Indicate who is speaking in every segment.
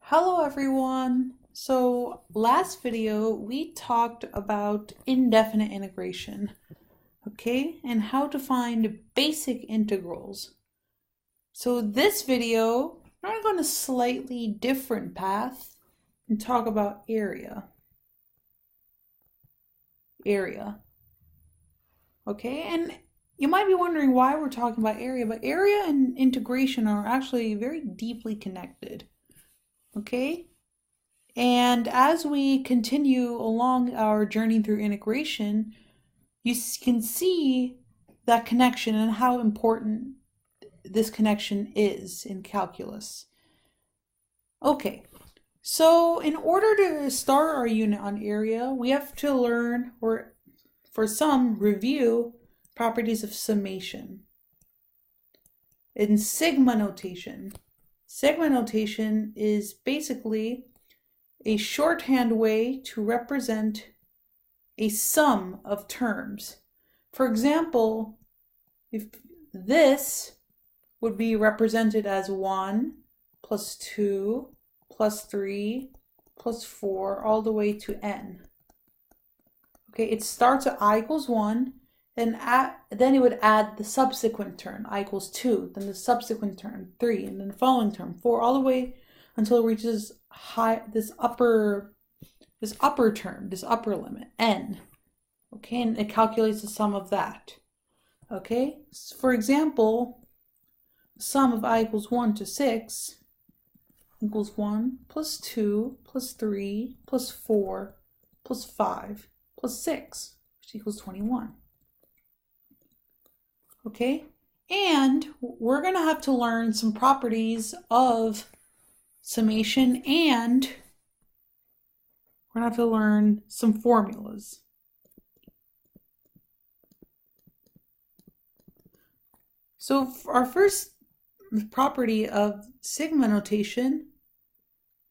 Speaker 1: Hello everyone! So last video we talked about indefinite integration, okay, and how to find basic integrals. So this video, I'm going to a slightly different path and talk about area. Okay, and you might be wondering why we're talking about area, but area and integration are actually very deeply connected, okay? And as we continue along our journey through integration, you can see that connection and how important this connection is in calculus. Okay, so in order to start our unit on area, we have to learn, or for some, review properties of summation. In sigma notation is basically a shorthand way to represent a sum of terms. For example, if this would be represented as 1 plus 2 plus 3 plus 4 all the way to n. Okay, it starts at I equals 1, and then it would add the subsequent term, I equals 2, then the subsequent term, 3, and then the following term, 4, all the way until it reaches this upper term, this upper limit, n. Okay, and it calculates the sum of that. Okay, so for example, the sum of I equals 1 to 6 equals 1 plus 2 plus 3 plus 4 plus 5 plus 6, which equals 21. Okay, and we're going to have to learn some properties of summation, and we're going to have to learn some formulas. So our first property of sigma notation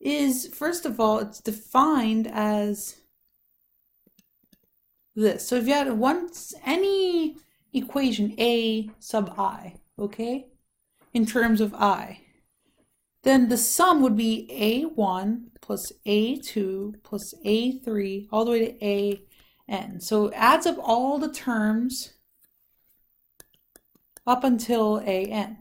Speaker 1: is, first of all, it's defined as this. So if you had any equation a sub I, okay, in terms of I, then the sum would be a1 plus a2 plus a3 all the way to an. So it adds up all the terms up until an.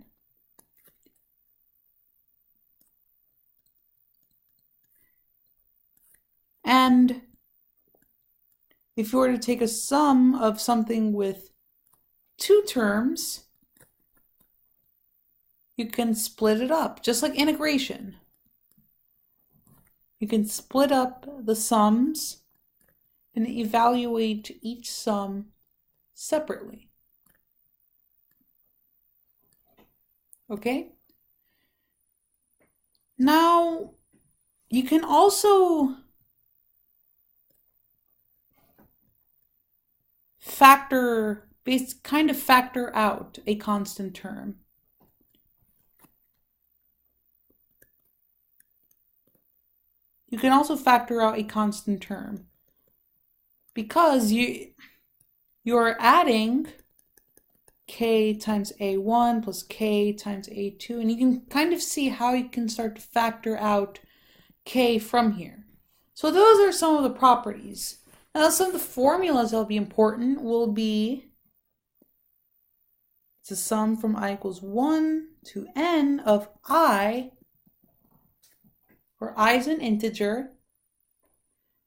Speaker 1: And if you were to take a sum of something with two terms, you can split it up, just like integration. You can split up the sums and evaluate each sum separately. Okay? Now, you can also factor out a constant term. You can also factor out a constant term because you're adding k times a1 plus k times a2, and you can kind of see how you can start to factor out k from here. So those are some of the properties. Now some of the formulas that will be important will be, it's a sum from I equals 1 to n of I, where I is an integer,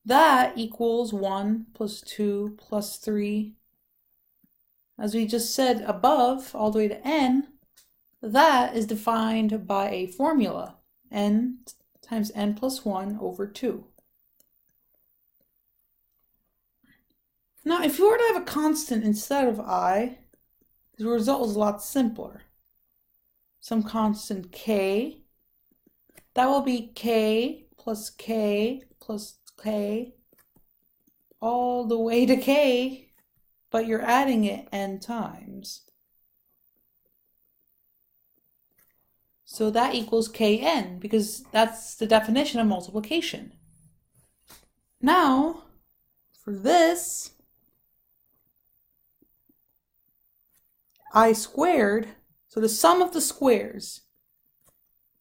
Speaker 1: that equals 1 plus 2 plus 3. As we just said above, all the way to n, that is defined by a formula, n times n plus 1 over 2. Now, if you were to have a constant instead of I, the result is a lot simpler. Some constant k, that will be k plus k plus k all the way to k, but you're adding it n times. So that equals kn, because that's the definition of multiplication. Now, for this, I squared, so the sum of the squares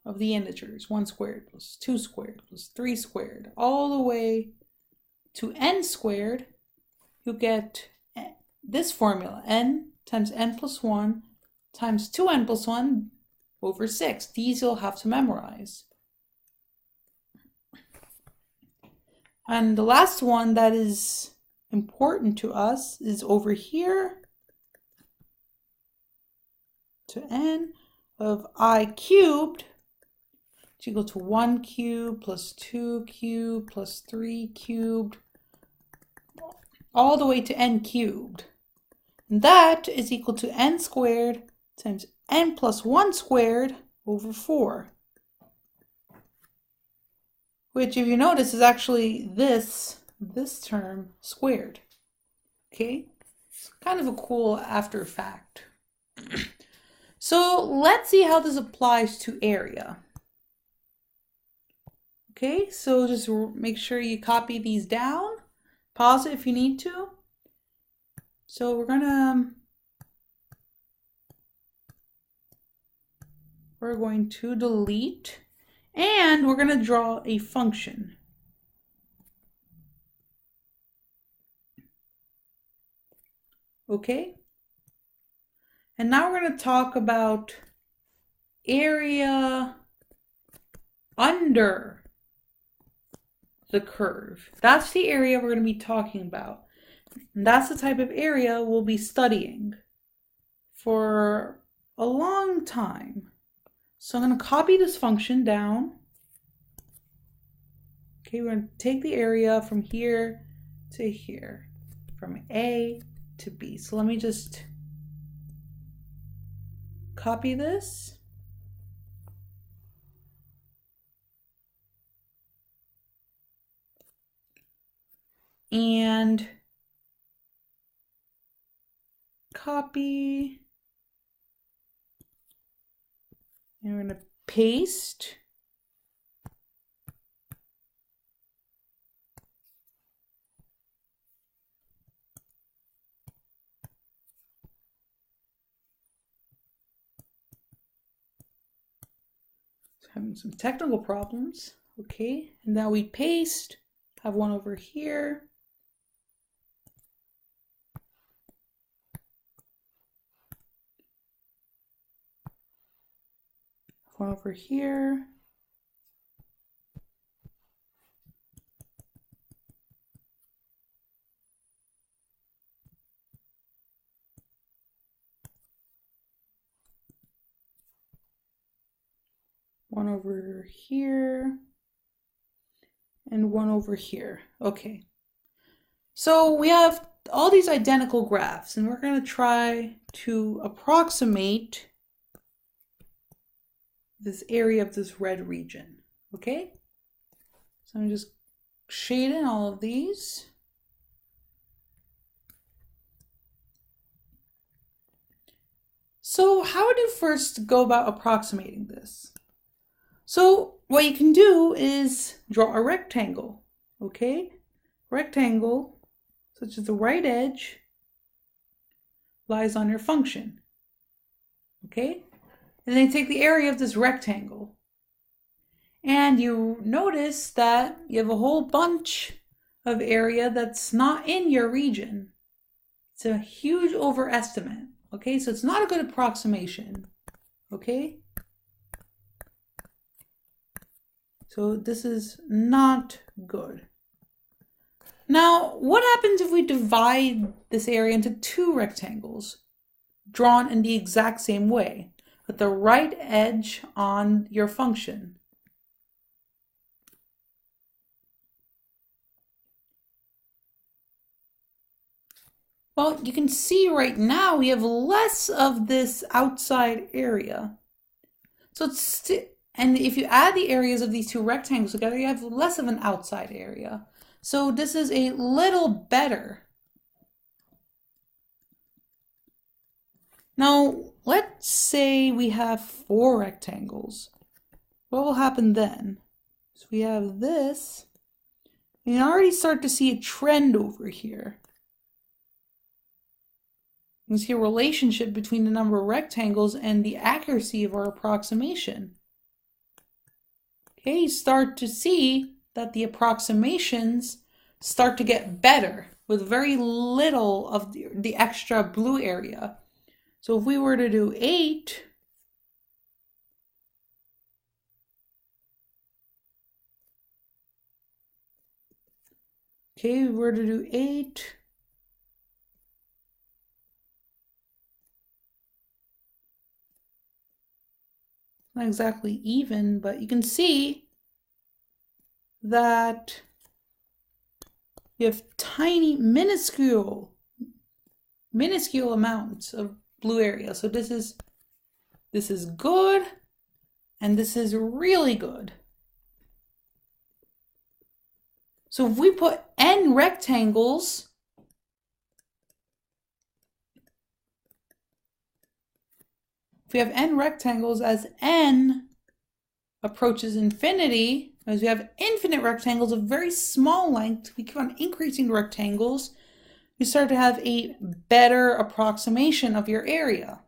Speaker 1: of the integers, 1 squared plus 2 squared plus 3 squared, all the way to n squared, you get this formula, n times n plus 1 times 2n plus 1 over 6. These you'll have to memorize. And the last one that is important to us is over here to n of I cubed, which equal to 1 cubed plus 2 cubed plus 3 cubed, all the way to n cubed. And that is equal to n squared times n plus 1 squared over 4. Which, if you notice, is actually this term squared. Okay? It's kind of a cool after fact. So let's see how this applies to area. Okay, so just make sure you copy these down. Pause it if you need to. So we're going to delete, and we're going to draw a function. Okay? And now we're going to talk about area under the curve. That's the area we're going to be talking about. And that's the type of area we'll be studying for a long time. So I'm going to copy this function down. Okay, we're going to take the area from here to here, from A to B. So let me just copy this. And copy. And we're going to paste. Having some technical problems. Okay, and now we paste, have one over here. One over here. One over here. And one over here. Okay. So we have all these identical graphs, and we're going to try to approximate this area of this red region. Okay? So I'm just shading all of these. So how would you first go about approximating this? So what you can do is draw a rectangle, okay? Rectangle, such as the right edge, lies on your function, okay? And then you take the area of this rectangle. And you notice that you have a whole bunch of area that's not in your region. It's a huge overestimate, okay? So it's not a good approximation, okay? So this is not good. Now, what happens if we divide this area into two rectangles drawn in the exact same way, with the right edge on your function? Well, you can see right now we have less of this outside area. So it's and if you add the areas of these two rectangles together, you have less of an outside area. So this is a little better. Now, let's say we have 4 rectangles. What will happen then? So we have this. You can already start to see a trend over here. You can see a relationship between the number of rectangles and the accuracy of our approximation. okay, you start to see that the approximations start to get better with very little of the extra blue area. So if we were to do 8, okay, we were to do 8, not exactly even, but you can see that you have tiny, minuscule amounts of blue area. So this is good, and this is really good. So if we put n rectangles, if we have n rectangles as n approaches infinity, as we have infinite rectangles of very small length, we keep on increasing the rectangles, you start to have a better approximation of your area.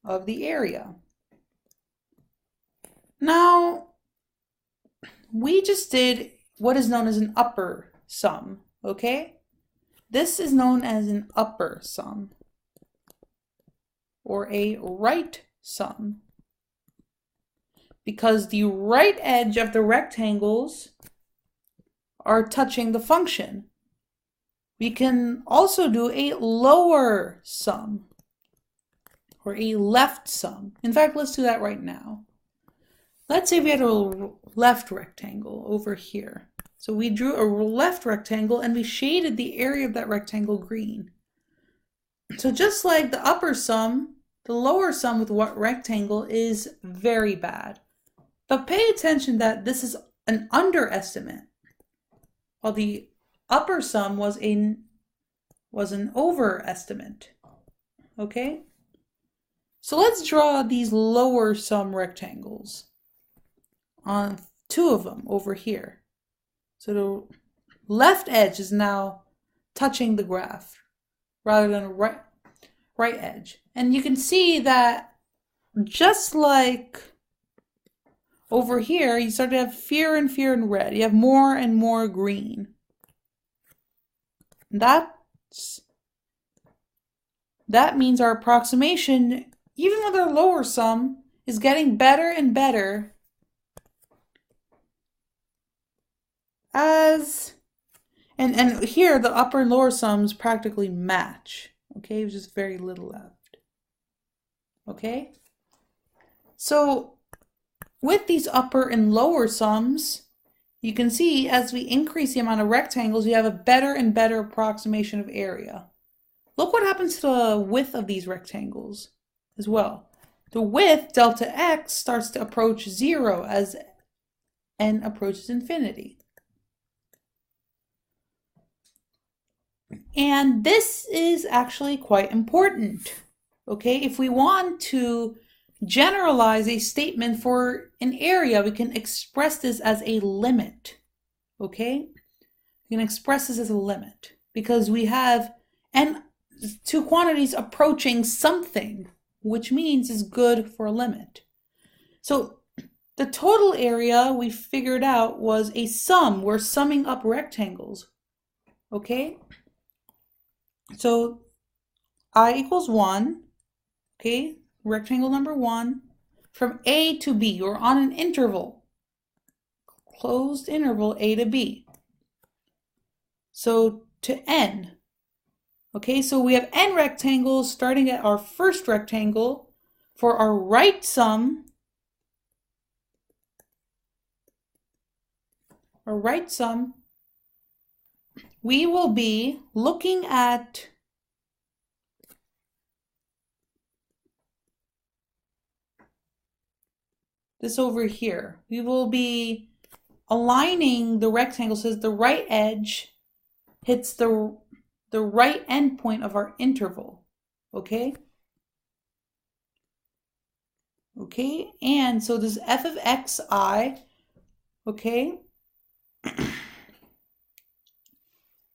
Speaker 1: Of the area. Now, we just did what is known as an upper sum, okay? This is known as an upper sum, or a right sum, because the right edge of the rectangles are touching the function. We can also do a lower sum, or a left sum. In fact, let's do that right now. Let's say we had a left rectangle over here. So we drew a left rectangle and we shaded the area of that rectangle green. So just like the upper sum, the lower sum with what rectangle is very bad. But pay attention that this is an underestimate, while the upper sum was an overestimate. Okay? So let's draw these lower sum rectangles on 2 of them over here. So the left edge is now touching the graph rather than a right edge. And you can see that just like over here, you start to have fewer and fewer in red. You have more and more green. That means our approximation, even with our lower sum, is getting better and better and here the upper and lower sums practically match. Okay, there's just very little left. Okay, so with these upper and lower sums, you can see as we increase the amount of rectangles, we have a better and better approximation of area. Look what happens to the width of these rectangles as well. The width, delta x, starts to approach 0 as n approaches infinity. And this is actually quite important, okay? If we want to generalize a statement for an area, we can express this as a limit, okay? We can express this as a limit because we have two quantities approaching something, which means is good for a limit. So the total area we figured out was a sum. We're summing up rectangles, okay? So I equals 1, okay? Rectangle number 1, from A to B, or on an interval, closed interval A to B. So to N, okay, so we have N rectangles starting at our first rectangle. For our right sum, we will be looking at this over here. We will be aligning the rectangle so that the right edge hits the right endpoint of our interval, okay? Okay, and so this f of xi, okay,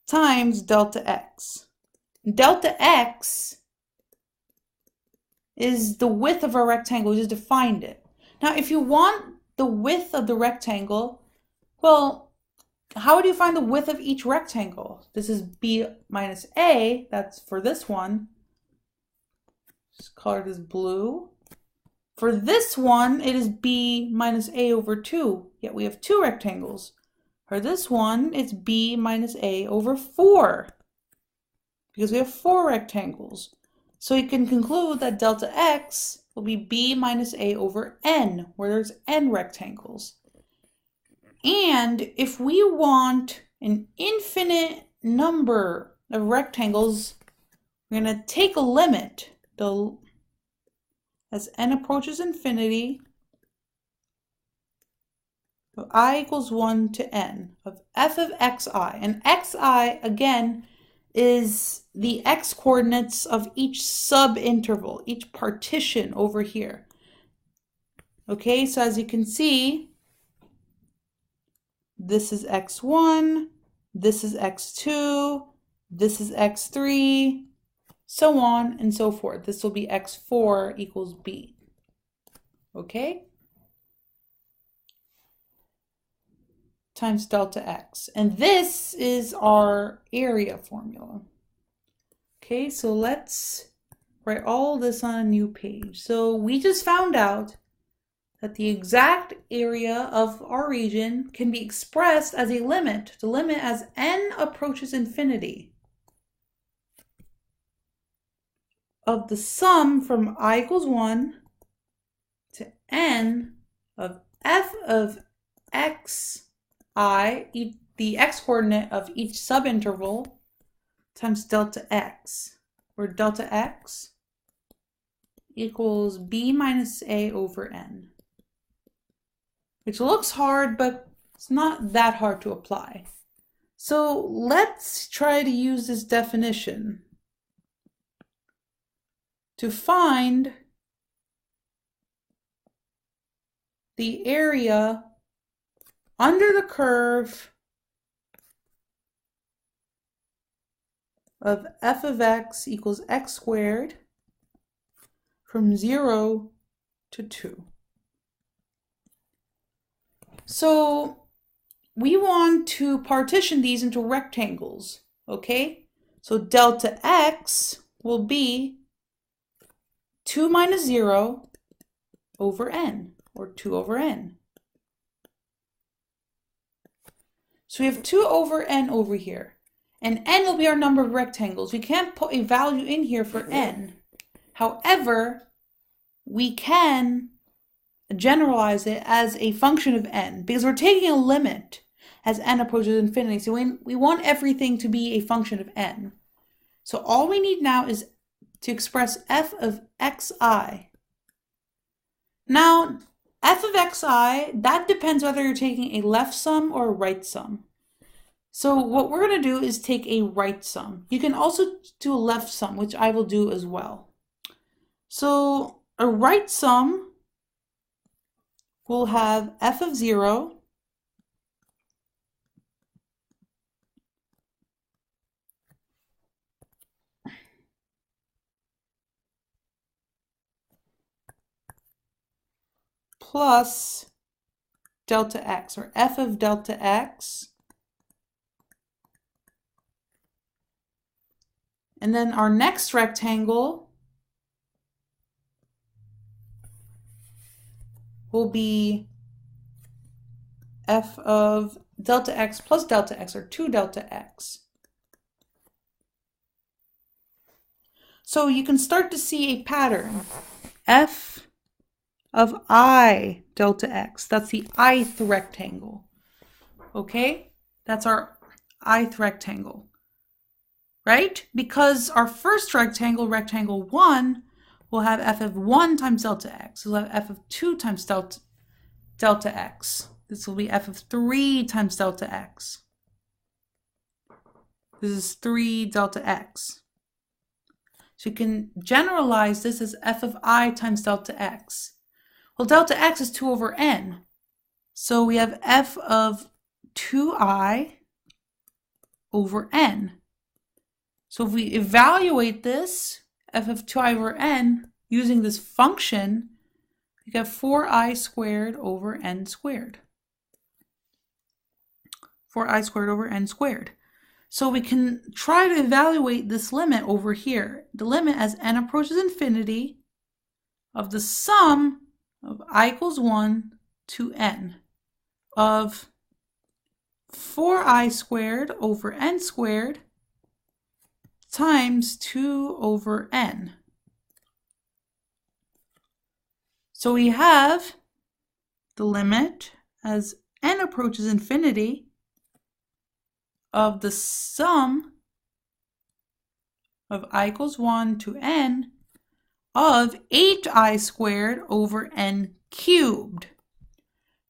Speaker 1: times delta x. Delta x is the width of our rectangle. We just defined it. Now, if you want the width of the rectangle, well, how would you find the width of each rectangle? This is b minus a. That's for this one. Just color this blue. For this one, it is b minus a over 2. Yet we have two rectangles. For this one, it's b minus a over 4. Because we have 4 rectangles. So you can conclude that delta x will be b minus a over n, where there's n rectangles. And if we want an infinite number of rectangles, we're going to take a limit as n approaches infinity of I equals 1 to n of f of xi. And xi, again, is the x coordinates of each subinterval, each partition over here. Okay, so as you can see, this is x1, this is x2, this is x3, so on and so forth. This will be x4 equals b. Okay? Times delta x. And this is our area formula. Okay, so let's write all this on a new page. So we just found out that the exact area of our region can be expressed as a limit, the limit as n approaches infinity of the sum from I equals 1 to n of f of x I, the x coordinate of each subinterval, times delta x, where delta x equals b minus a over n. Which looks hard, but it's not that hard to apply. So let's try to use this definition to find the area under the curve of f of x equals x squared from 0 to 2. So we want to partition these into rectangles, okay? So delta x will be 2 minus 0 over n, or 2 over n. So we have 2 over n over here. And n will be our number of rectangles. We can't put a value in here for n. However, we can generalize it as a function of n, because we're taking a limit as n approaches infinity. So we want everything to be a function of n. So all we need now is to express f of xi. Now, f of xi, that depends whether you're taking a left sum or a right sum. So what we're going to do is take a right sum. You can also do a left sum, which I will do as well. So a right sum will have f of 0 plus delta x, or f of delta x. And then our next rectangle will be f of delta x plus delta x, or 2 delta x. So you can start to see a pattern. F of I delta x, that's the ith rectangle. Okay, that's our ith rectangle, right? Because our first rectangle, rectangle 1, will have f of 1 times delta x. So we'll have f of 2 times delta x. This will be f of 3 times delta x. This is 3 delta x. So you can generalize this as f of I times delta x. Well, delta x is 2 over n. So we have f of 2i over n. So if we evaluate this, f of 2i over n using this function, we get 4i squared over n squared. 4i squared over n squared. So we can try to evaluate this limit over here. The limit as n approaches infinity of the sum of I equals 1 to n of 4i squared over n squared times 2 over n. So we have the limit as n approaches infinity of the sum of I equals 1 to n of 8i squared over n cubed.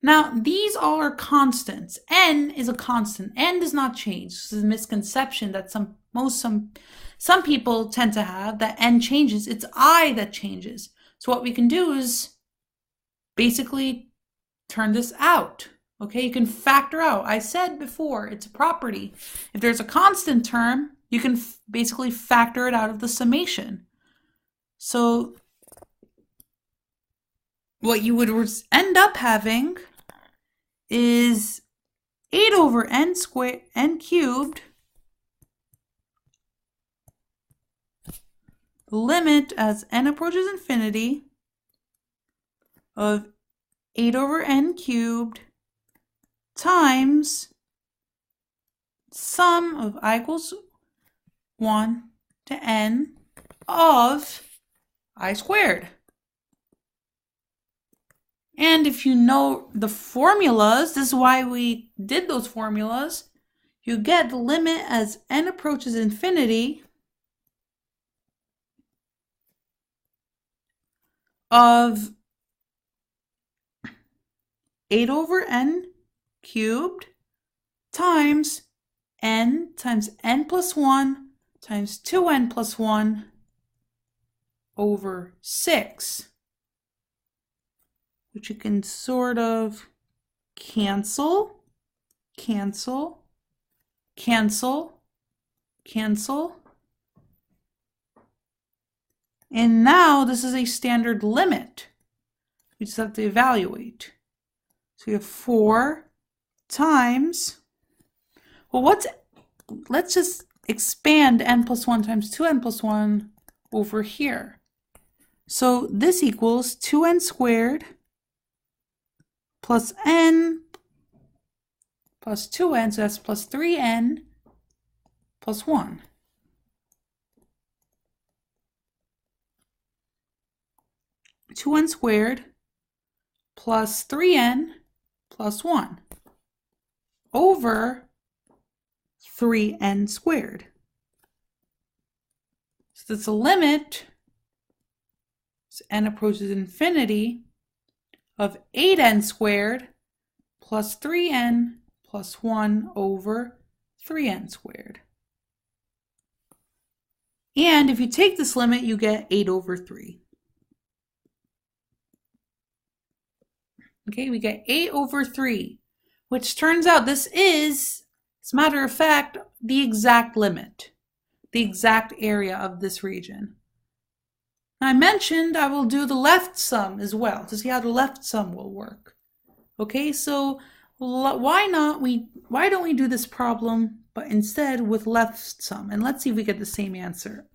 Speaker 1: Now, these all are constants. N is a constant. N does not change. This is a misconception that some people tend to have, that n changes. It's I that changes. So what we can do is basically turn this out. Okay, you can factor out. I said before, it's a property. If there's a constant term, you can basically factor it out of the summation. So what you would end up having is 8 over n squared, n cubed, the limit as n approaches infinity of 8 over n cubed times sum of I equals 1 to n of I squared. And if you know the formulas, this is why we did those formulas, you get the limit as n approaches infinity of 8 over n cubed times n plus 1 times 2n plus 1 over 6. Which you can sort of cancel. And now this is a standard limit. We just have to evaluate. So we have 4 times, well, let's just expand n plus 1 times 2n plus 1 over here. So this equals 2n squared plus n plus 2n, so that's plus 3n plus 1. Two n squared plus 3n plus 1 over 3n squared. So that's a limit, as n approaches infinity, of 8n squared plus 3n plus 1 over 3n squared. And if you take this limit, you get 8 over 3. Okay, we get 8 over 3, which turns out this is, as a matter of fact, the exact limit, the exact area of this region. I mentioned I will do the left sum as well to see how the left sum will work. Okay, so why don't we do this problem, but instead with left sum? And let's see if we get the same answer.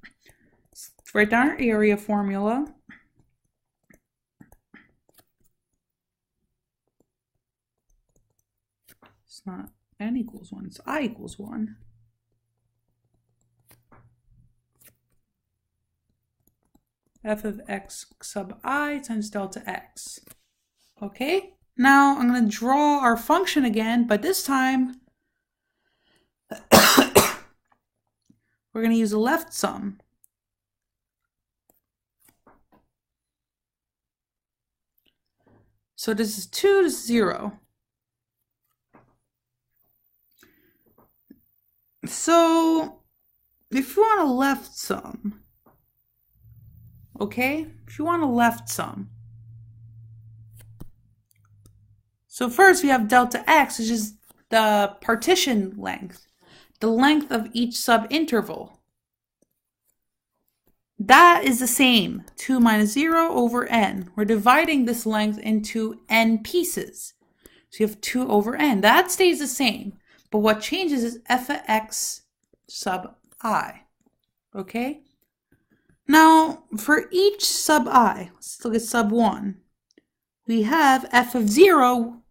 Speaker 1: Let's write down our area formula. It's not n equals 1, it's I equals 1. F of x sub I times delta x. Okay, now I'm going to draw our function again, but this time we're going to use a left sum. So this is 2 to 0. So if you want a left sum, okay, if you want a left sum. So first we have delta x, which is the partition length, the length of each subinterval. That is the same, 2 minus 0 over n. We're dividing this length into n pieces. So you have 2 over n. That stays the same, but what changes is f of x sub I. Okay? Now, for each sub I, let's look at sub 1. We have f of 0,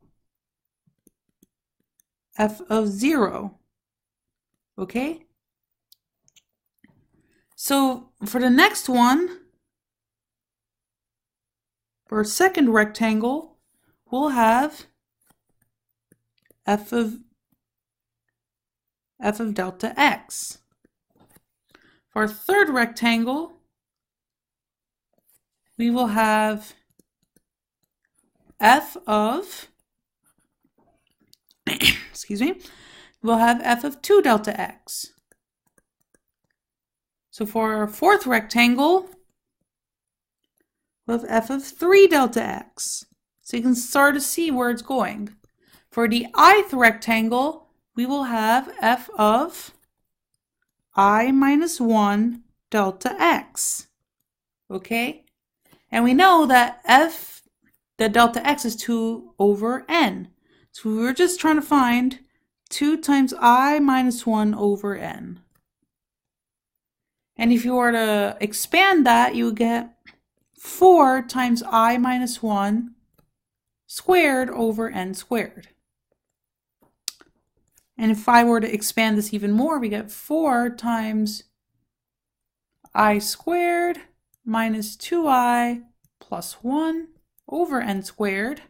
Speaker 1: okay? So for the next one, for a second rectangle, we'll have f of delta x. For our third rectangle, we will have f of, excuse me, we'll have f of 2 delta x. So for our fourth rectangle, we'll have f of 3 delta x. So you can start to see where it's going. For the ith rectangle, we will have f of I minus 1 delta x. Okay? And we know that the delta x is 2 over n. So we were just trying to find 2 times I minus 1 over n. And if you were to expand that, you would get 4 times I minus 1 squared over n squared. And if I were to expand this even more, we get 4 times I squared minus 2i plus 1 over n squared.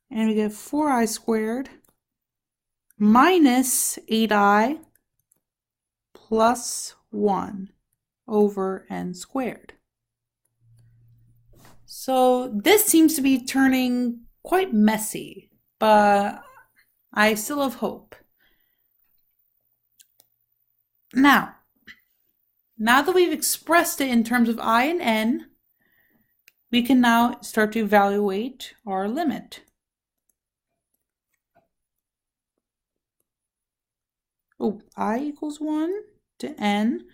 Speaker 1: And we get 4i squared minus 8i plus 1 over n squared. So this seems to be turning quite messy, but I still have hope. Now that we've expressed it in terms of I and n, we can now start to evaluate our limit. I equals 1 to n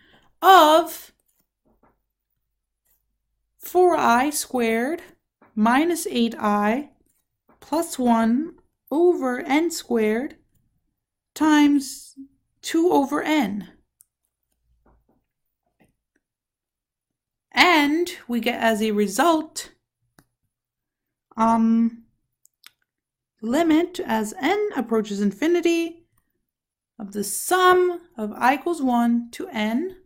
Speaker 1: of 4i squared minus 8i plus 1 over n squared times 2 over n. And we get as a result limit as n approaches infinity of the sum of I equals 1 to n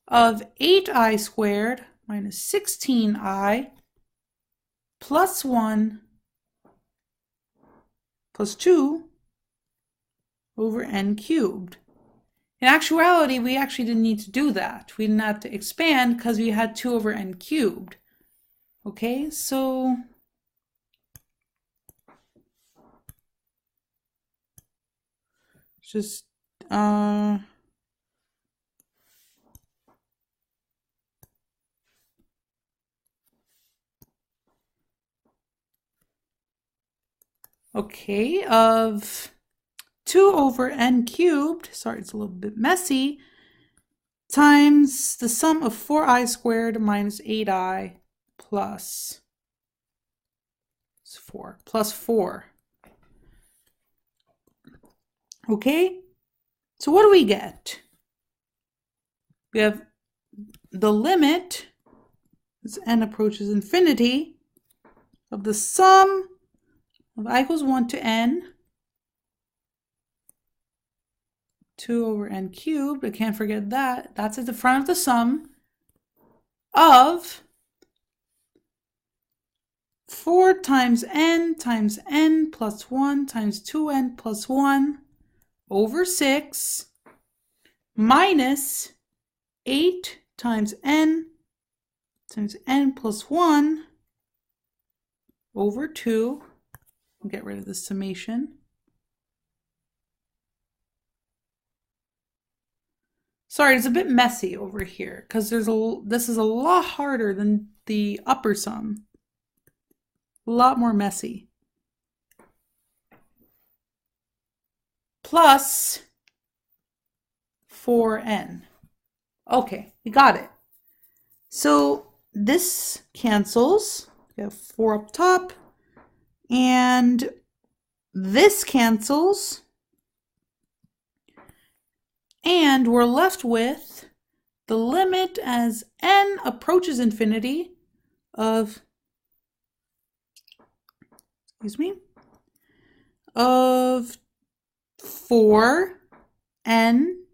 Speaker 1: of 8i squared minus 16i plus 1 plus 2 over n cubed. In actuality, we actually didn't need to do that. We didn't have to expand because we had 2 over n cubed. Okay, so just okay, of 2 over n cubed, sorry, it's a little bit messy, times the sum of 4i squared minus 8i plus 4. Okay, so what do we get? We have the limit, as n approaches infinity, of the sum of I equals 1 to n, 2 over n cubed, I can't forget that, that's at the front of the sum, of 4 times n plus 1 times 2n plus 1 over 6 minus 8 times n plus 1 over 2. We'll get rid of the summation. Sorry, it's a bit messy over here because this is a lot harder than the upper sum. A lot more messy. Plus 4n. Okay, we got it. So this cancels. We have 4 up top. And this cancels. And we're left with the limit as n approaches infinity of, of 4n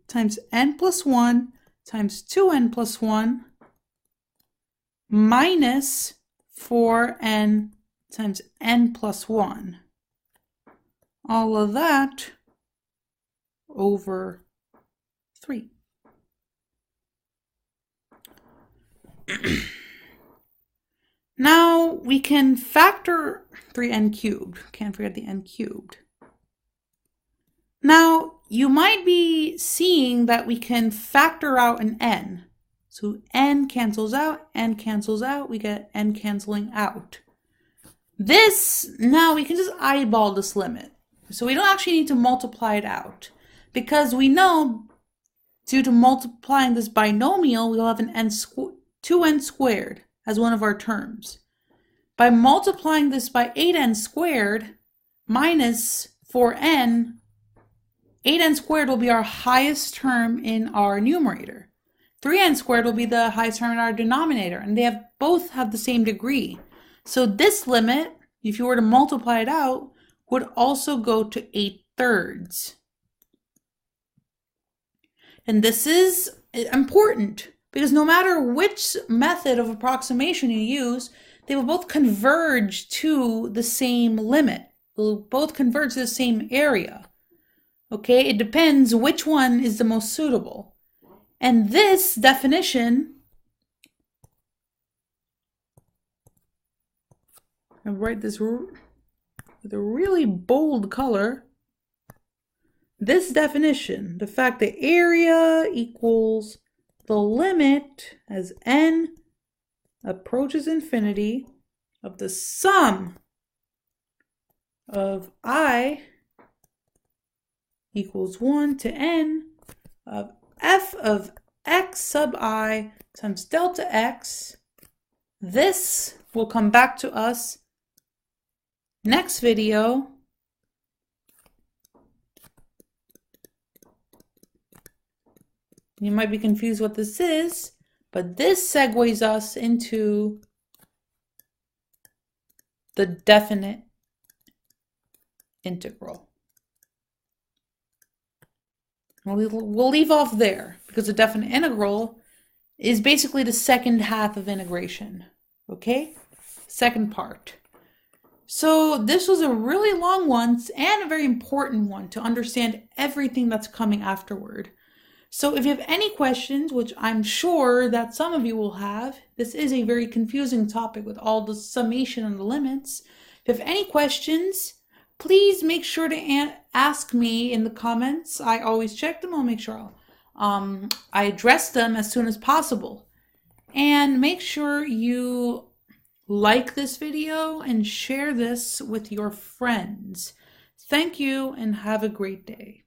Speaker 1: times n plus 1 times 2n plus 1 minus 4n times n plus 1. All of that over 3. Now we can factor 3n cubed. Can't forget the n cubed. Now you might be seeing that we can factor out an n. So n cancels out, we get n canceling out. This, now we can just eyeball this limit. So we don't actually need to multiply it out, because we know due to multiplying this binomial, we'll have an 2n squared as one of our terms. By multiplying this by 8n squared minus 4n, 8n squared will be our highest term in our numerator. 3n squared will be the highest term in our denominator, and they both have the same degree. So this limit, if you were to multiply it out, would also go to 8/3. And this is important because no matter which method of approximation you use, they will both converge to the same limit. They'll both converge to the same area. Okay, it depends which one is the most suitable. And this definition, I'll write this with a really bold color. This definition, the fact that area equals the limit as n approaches infinity of the sum of I equals 1 to n of f of x sub I times delta x. This will come back to us next video. You might be confused what this is, but this segues us into the definite integral. We'll leave off there because the definite integral is basically the second half of integration. Okay? Second part. So this was a really long one and a very important one to understand everything that's coming afterward. So if you have any questions, which I'm sure that some of you will have, this is a very confusing topic with all the summation and the limits. If you have any questions, please make sure to ask me in the comments. I always check them. I'll make sure I address them as soon as possible. And make sure you like this video and share this with your friends. Thank you and have a great day.